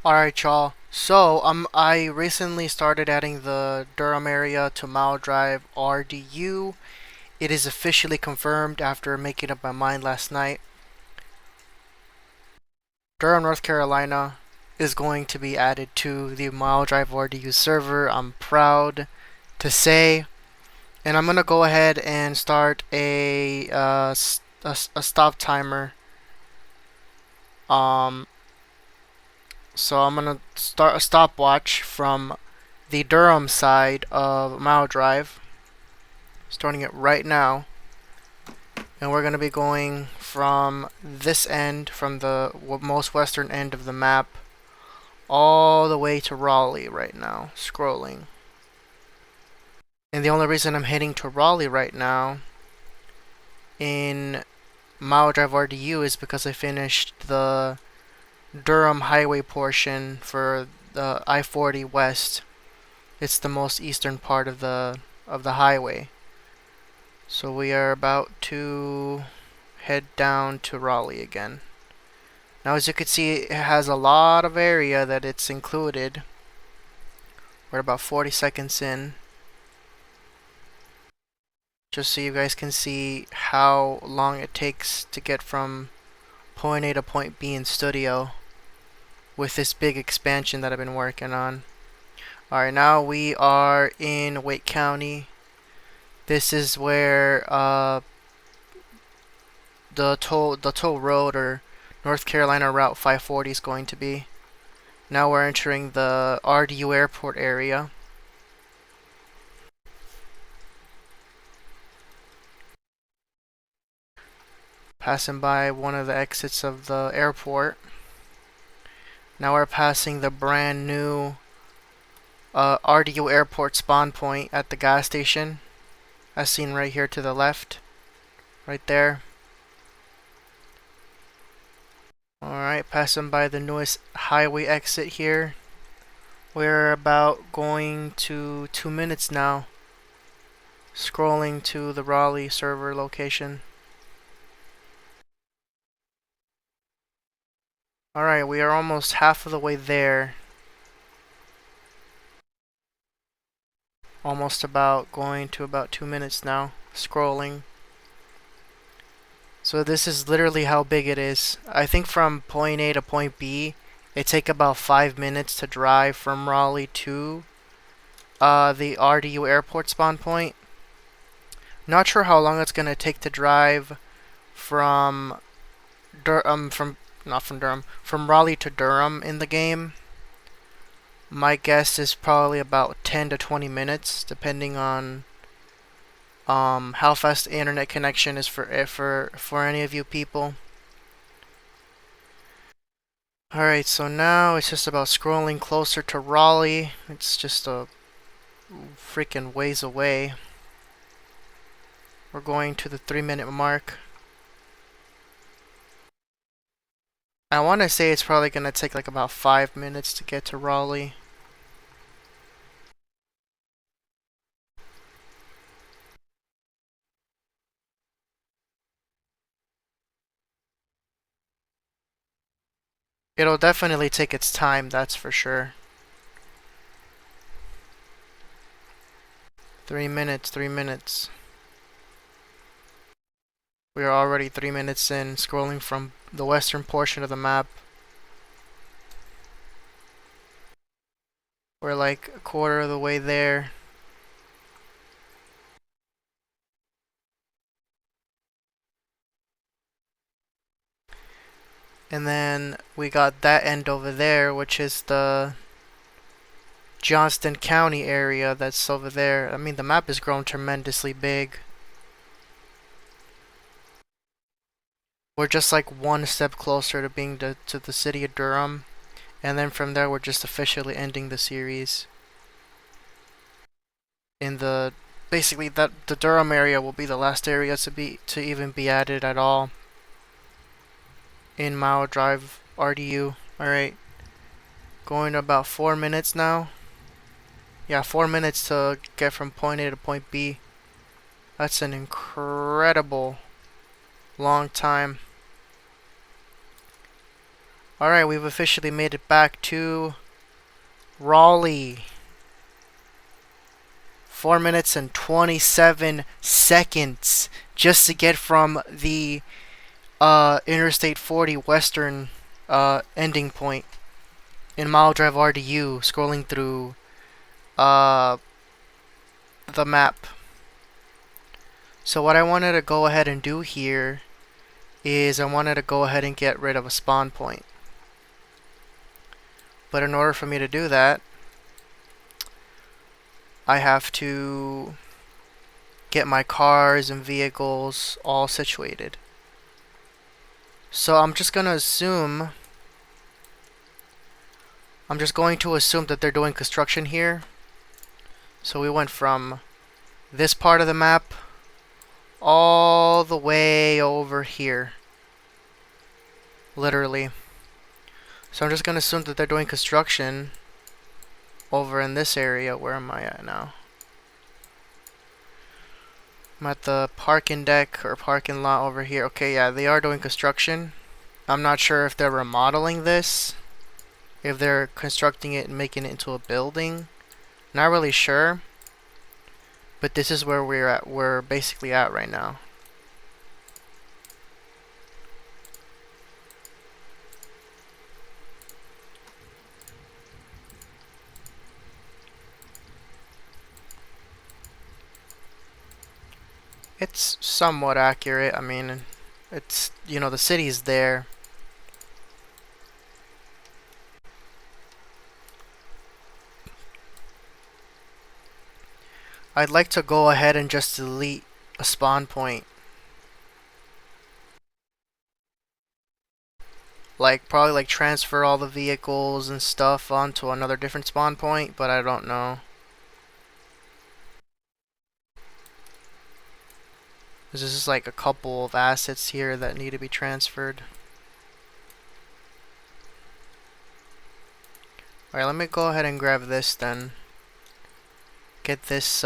Alright, y'all. So, I recently started adding the Durham area to Mile Drive RDU. It is officially confirmed after making up my mind last night. Durham, North Carolina is going to be added to the Mile Drive RDU server. I'm proud to say. And I'm going to go ahead and start a stop timer. Um, so I'm going to start a stopwatch from the Durham side of Mile Drive, starting it right now. And we're going to be going from this end, from the most western end of the map, all the way to Raleigh right now, scrolling. And the only reason I'm heading to Raleigh right now in Mile Drive RDU is because I finished the Durham highway portion for the I-40 West. It's the most eastern part of the highway. So we are about to head down to Raleigh again. Now, as you can see, it has a lot of area that it's included. We're about 40 seconds in. Just so you guys can see how long it takes to get from point A to point B in studio with this big expansion that I've been working on. Alright, now we are in Wake County. This is where the toll road, or North Carolina Route 540, is going to be. Now we're entering the RDU airport area. Passing by one of the exits of the airport. Now we're passing the brand new RDU airport spawn point at the gas station, as seen right here to the left, right there. Alright, passing by the newest highway exit here. We're about going to 2 minutes now, scrolling to the Raleigh server location. Alright, we are almost half of the way there. Almost about going to about 2 minutes now, scrolling. So this is literally how big it is. I think from point A to point B, it take about 5 minutes to drive from Raleigh to the RDU airport spawn point. Not sure how long it's gonna take to drive from from Raleigh to Durham in the game. My guess is probably about 10 to 20 minutes, depending on how fast the internet connection is for any of you people. Alright, so now it's just about scrolling closer to Raleigh. It's just a freaking ways away. We're going to the 3-minute mark. I want to say it's probably going to take like about 5 minutes to get to Raleigh. It'll definitely take its time, that's for sure. 3 minutes, 3 minutes. We are already 3 minutes in, scrolling from the western portion of the map. We're like a quarter of the way there. And then we got that end over there, which is the Johnston County area that's over there. I mean, the map has grown tremendously big. We're just like one step closer to being to the city of Durham. And then from there, we're just officially ending the series. In the basically that the Durham area will be the last area to even be added at all in Mile Drive RDU. Alright, going to about 4 minutes now. Yeah, 4 minutes to get from point A to point B. That's an incredible long time. Alright, we've officially made it back to Raleigh. 4 minutes and 27 seconds just to get from the Interstate 40 Western ending point in Mile Drive RDU, scrolling through uh, the map. So what I wanted to go ahead and do here is I wanted to go ahead and get rid of a spawn point. But in order for me to do that, I have to get my cars and vehicles all situated. So I'm just going to assume that they're doing construction here. So we went from this part of the map all the way over here. Literally. So I'm just going to assume that they're doing construction over in this area. Where am I at now? I'm at the parking deck or parking lot over here. Okay, yeah, they are doing construction. I'm not sure if they're remodeling this, if they're constructing it and making it into a building. Not really sure. But this is where we're basically at right now. It's somewhat accurate. I mean, it's, you know, the city's there. I'd like to go ahead and just delete a spawn point. Like, probably like transfer all the vehicles and stuff onto another different spawn point, but I don't know. There's just like a couple of assets here that need to be transferred. Alright, let me go ahead and grab this then. Get this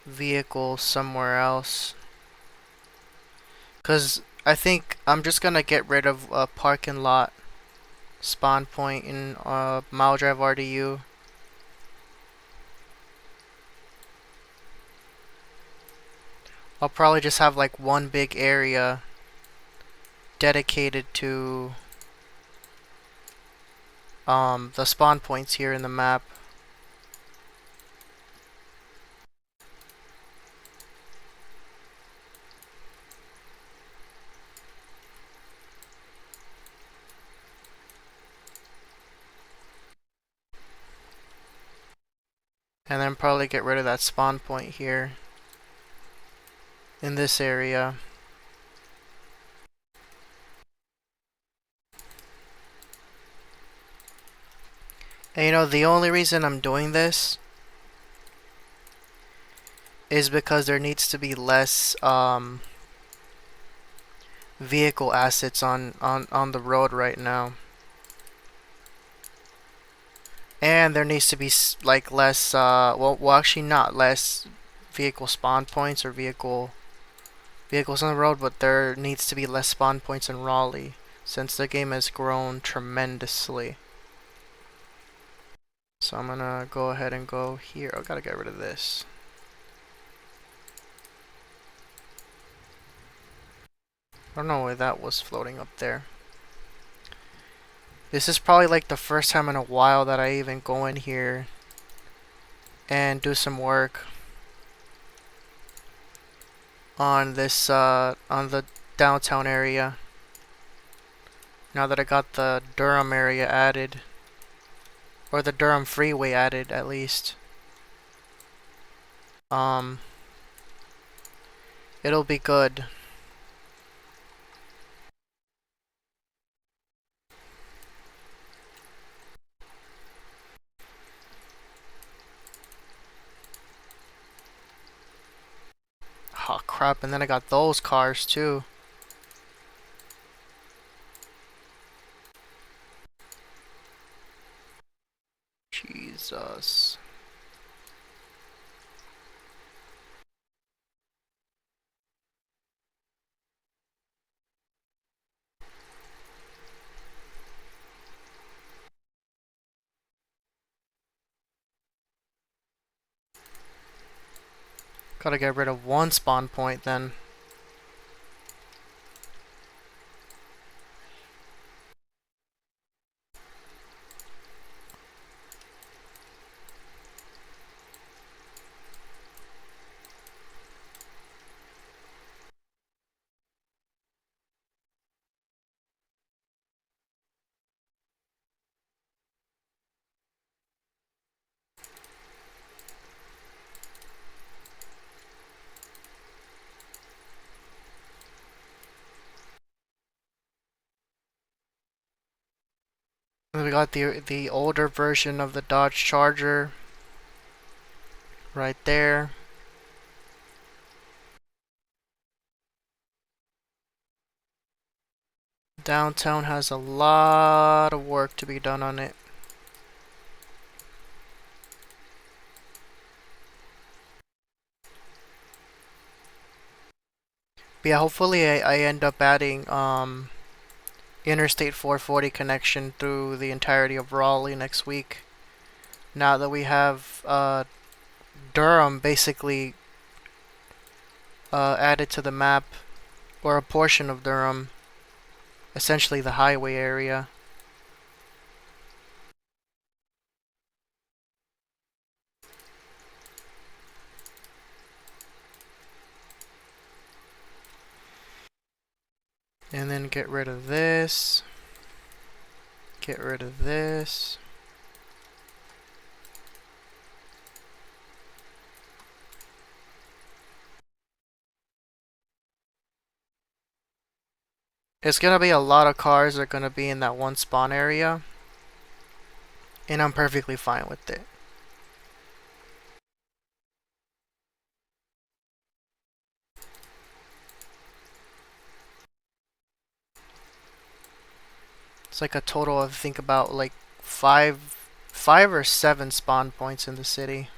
vehicle somewhere else. Because I think I'm just going to get rid of a parking lot spawn point in Mile Drive RDU. I'll probably just have like one big area dedicated to the spawn points here in the map. And then probably get rid of that spawn point here in this area. And you know, the only reason I'm doing this is because there needs to be less vehicle assets on the road right now. And there needs to be like less well actually not less vehicle spawn points or vehicles on the road, but there needs to be less spawn points in Raleigh since the game has grown tremendously. So I'm gonna go ahead and go here. I gotta get rid of this. I don't know why that was floating up there. This is probably like the first time in a while that I even go in here and do some work on this on the downtown area. Now that I got the Durham area added, or the Durham freeway added at least. It'll be good. Oh crap, and then I got those cars too. Jesus. Gotta get rid of one spawn point then. And we got the older version of the Dodge Charger right there. Downtown has a lot of work to be done on it. But yeah, hopefully I end up adding Interstate 440 connection through the entirety of Raleigh next week. Now that we have Durham basically added to the map, or a portion of Durham, essentially the highway area. And then get rid of this. Get rid of this. It's gonna be a lot of cars that are gonna be in that one spawn area. And I'm perfectly fine with it. It's like a total of, think about like five or seven spawn points in the city.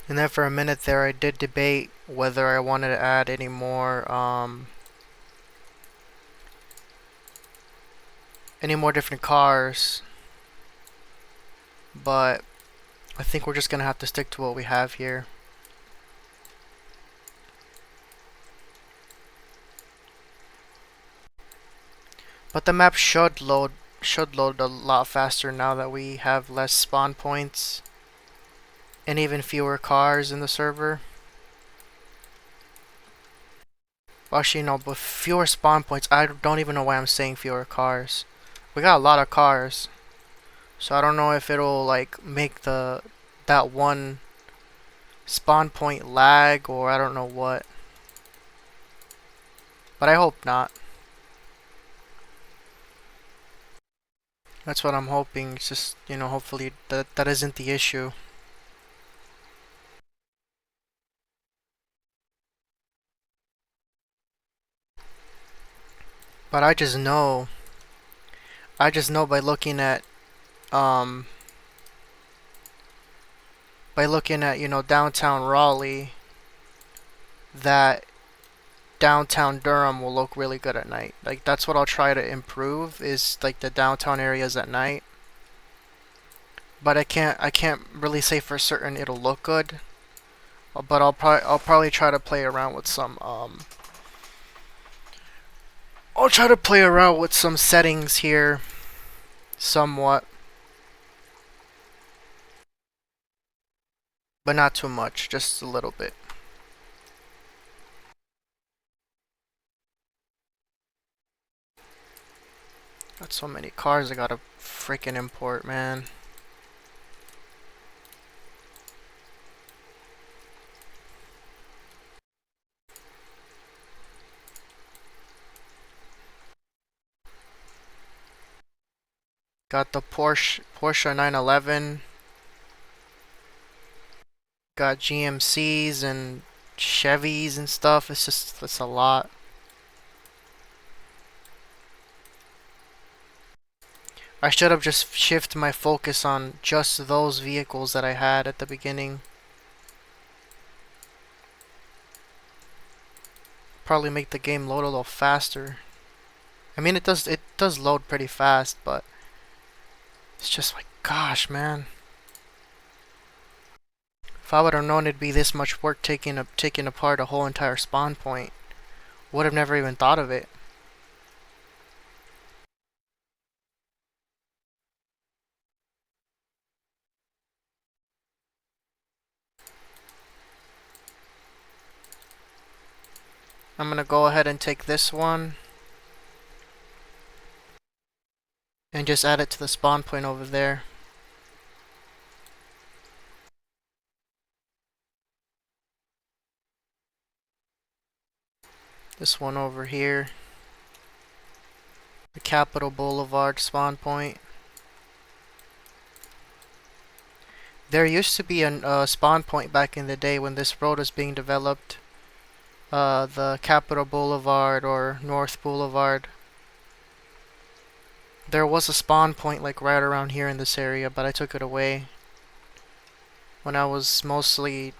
And then for a minute there, I did debate whether I wanted to add any more different cars. But I think we're just gonna have to stick to what we have here. But the map should load a lot faster now that we have less spawn points and even fewer cars in the server. Actually, no, but fewer spawn points. I don't even know why I'm saying fewer cars. We got a lot of cars, so I don't know if it'll like make that one spawn point lag, or I don't know what. But I hope not. That's what I'm hoping. It's just, hopefully that isn't the issue. But I just know um by looking at, downtown Raleigh, that downtown Durham will look really good at night. Like that's what I'll try to improve, is like the downtown areas at night. But I can't really say for certain it'll look good. But I'll probably try to play around with some I'll try to play around with some settings here somewhat, but not too much, just a little bit. Got so many cars I gotta freaking import, man. Got the Porsche 911. Got GMCs and Chevys and stuff. It's a lot. I should have just shifted my focus on just those vehicles that I had at the beginning. Probably make the game load a little faster. I mean, it does load pretty fast, but it's just like, gosh, man. If I would have known it'd be this much work taking apart a whole entire spawn point, would have never even thought of it. I'm gonna go ahead and take this one and just add it to the spawn point over there. This one over here. The Capitol Boulevard spawn point. There used to be a spawn point back in the day when this road was being developed. The Capitol Boulevard or North Boulevard. There was a spawn point like right around here in this area, but I took it away when I was mostly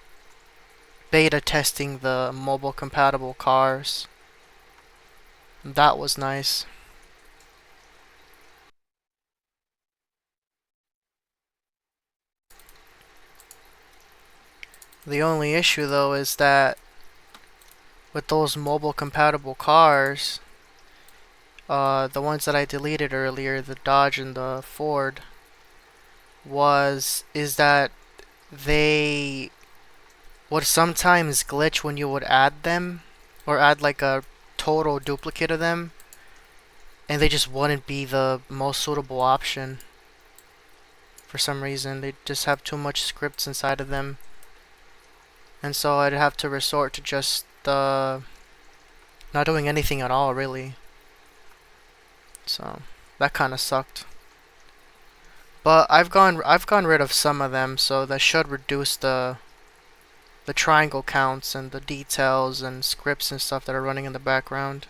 beta testing the mobile compatible cars. That was nice. The only issue though is that with those mobile compatible cars, the ones that I deleted earlier, the Dodge and the Ford, is that they would sometimes glitch when you would add them, or add like a total duplicate of them, and they just wouldn't be the most suitable option. For some reason, they just have too much scripts inside of them, and so I'd have to resort to just not doing anything at all, really. So that kind of sucked. But I've gone rid of some of them, so that should reduce the triangle counts and the details and scripts and stuff that are running in the background.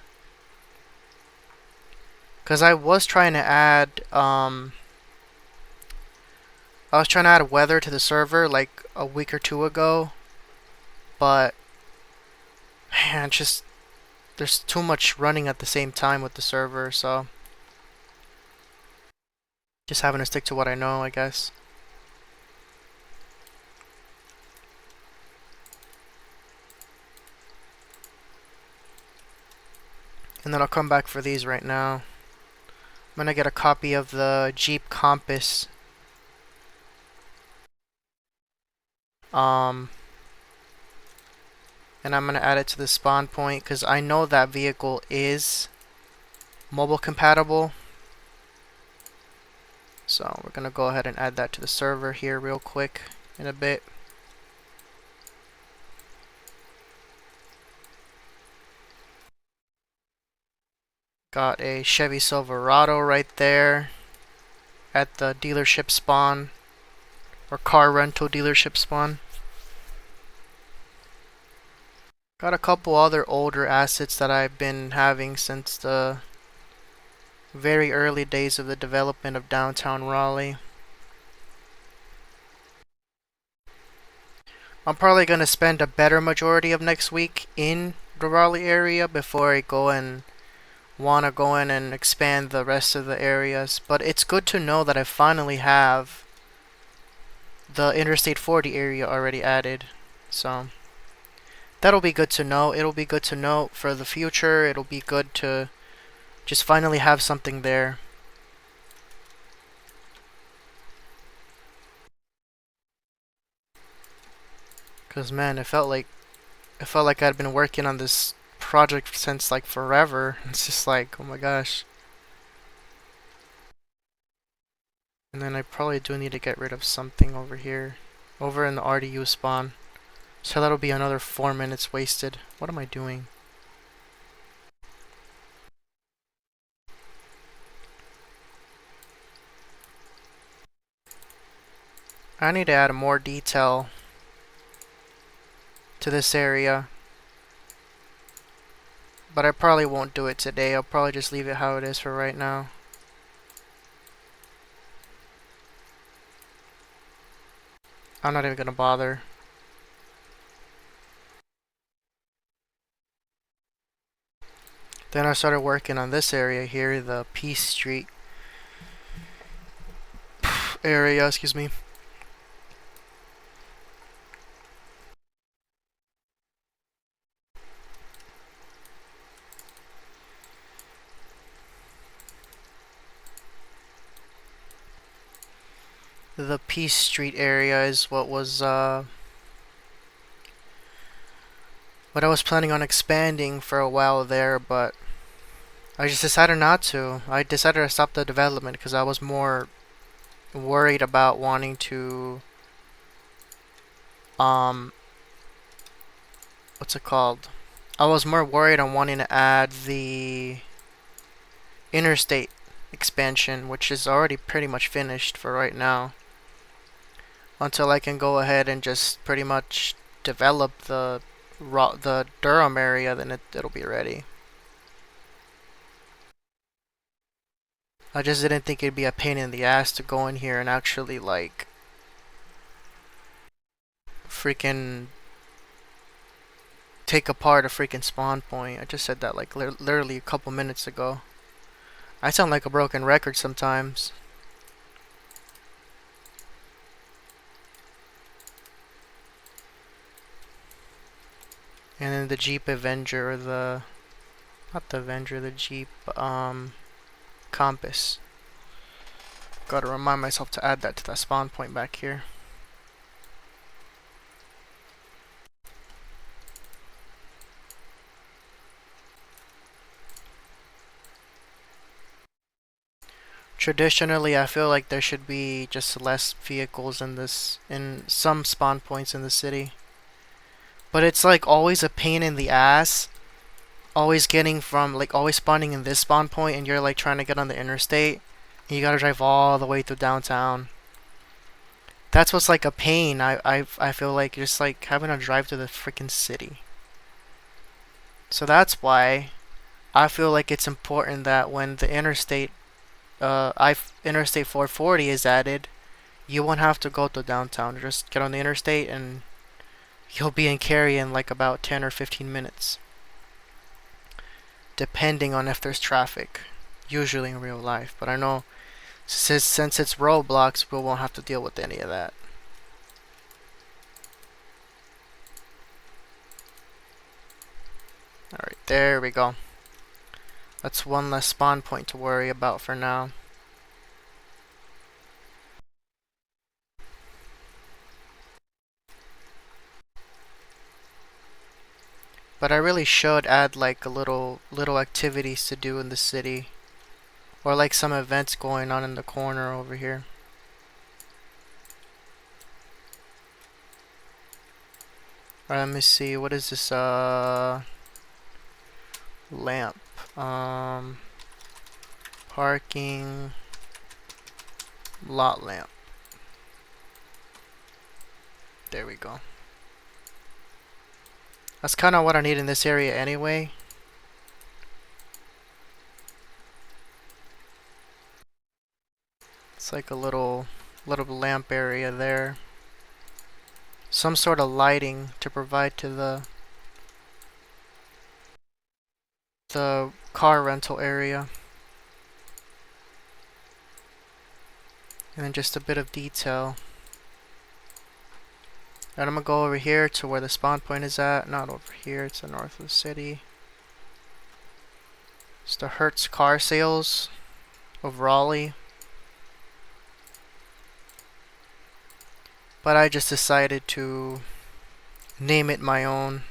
Cause I was trying to add weather to the server like a week or two ago, but man, just there's too much running at the same time with the server, so just having to stick to what I know, I guess. And then I'll come back for these right now. I'm gonna get a copy of the Jeep Compass. And I'm gonna add it to the spawn point because I know that vehicle is mobile compatible. So we're gonna go ahead and add that to the server here real quick in a bit. Got a Chevy Silverado right there at the dealership spawn, or car rental dealership spawn. Got a couple other older assets that I've been having since the very early days of the development of downtown Raleigh. I'm probably going to spend a better majority of next week in the Raleigh area before I go and want to go in and expand the rest of the areas. But it's good to know that I finally have the Interstate 40 area already added. So that'll be good to know. It'll be good to know for the future. It'll be good to just finally have something there. Cause man, it felt like I'd been working on this project since like forever. It's just like, oh my gosh. And then I probably do need to get rid of something over here. Over in the RDU spawn. So that'll be another 4 minutes wasted. What am I doing? I need to add more detail to this area, but I probably won't do it today. I'll probably just leave it how it is for right now. I'm not even gonna bother. Then I started working on this area here, the Peace Street area, excuse me. The Peace Street area is what I was planning on expanding for a while there, but I just decided not to. I decided to stop the development because I was more worried about wanting to, um, what's it called? I was more worried on wanting to add the interstate expansion, which is already pretty much finished for right now, until I can go ahead and just pretty much develop the Durham area. Then it'll be ready. I just didn't think it'd be a pain in the ass to go in here and actually like freaking take apart a freaking spawn point. I just said that like literally a couple minutes ago. I sound like a broken record sometimes. And then the Jeep Avenger, or not the Avenger, the Jeep Compass. Gotta remind myself to add that to that spawn point back here. Traditionally, I feel like there should be just less vehicles in some spawn points in the city. But it's like always a pain in the ass. Always getting from like always spawning in this spawn point and you're like trying to get on the interstate. And you gotta drive all the way through downtown. That's what's like a pain. I feel like just like having to drive to the freaking city. So that's why I feel like it's important that when the Interstate 440 is added, you won't have to go to downtown. Just get on the interstate and you'll be in Cary in like about 10 or 15 minutes. Depending on if there's traffic. Usually in real life. But I know since it's Roblox, we won't have to deal with any of that. Alright, there we go. That's one less spawn point to worry about for now. But I really should add like a little activities to do in the city. Or like some events going on in the corner over here. Alright, let me see. What is this? Lamp. Parking. Lot lamp. There we go. That's kind of what I need in this area anyway. It's like a little lamp area there. Some sort of lighting to provide to the car rental area. And then just a bit of detail. And I'm gonna go over here to where the spawn point is at. Not over here, it's the north of the city. It's the Hertz Car Sales of Raleigh. But I just decided to name it my own.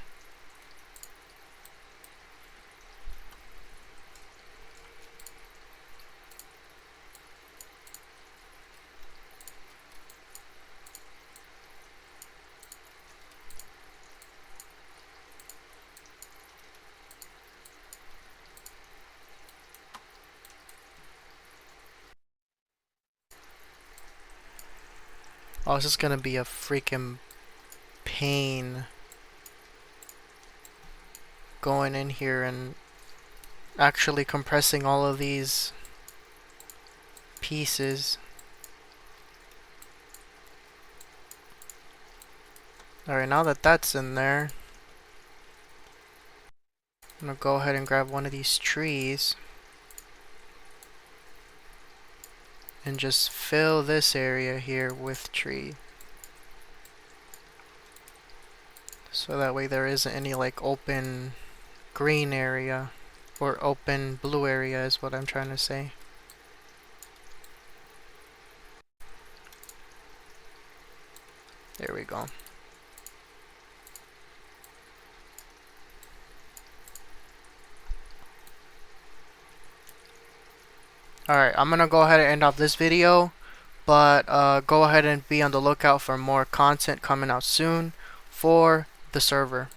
Oh, this is gonna be a freaking pain going in here and actually compressing all of these pieces. Alright, now that that's in there, I'm gonna go ahead and grab one of these trees and just fill this area here with tree. So that way there isn't any like open green area, or open blue area is what I'm trying to say. There we go. Alright, I'm gonna go ahead and end off this video, but go ahead and be on the lookout for more content coming out soon for the server.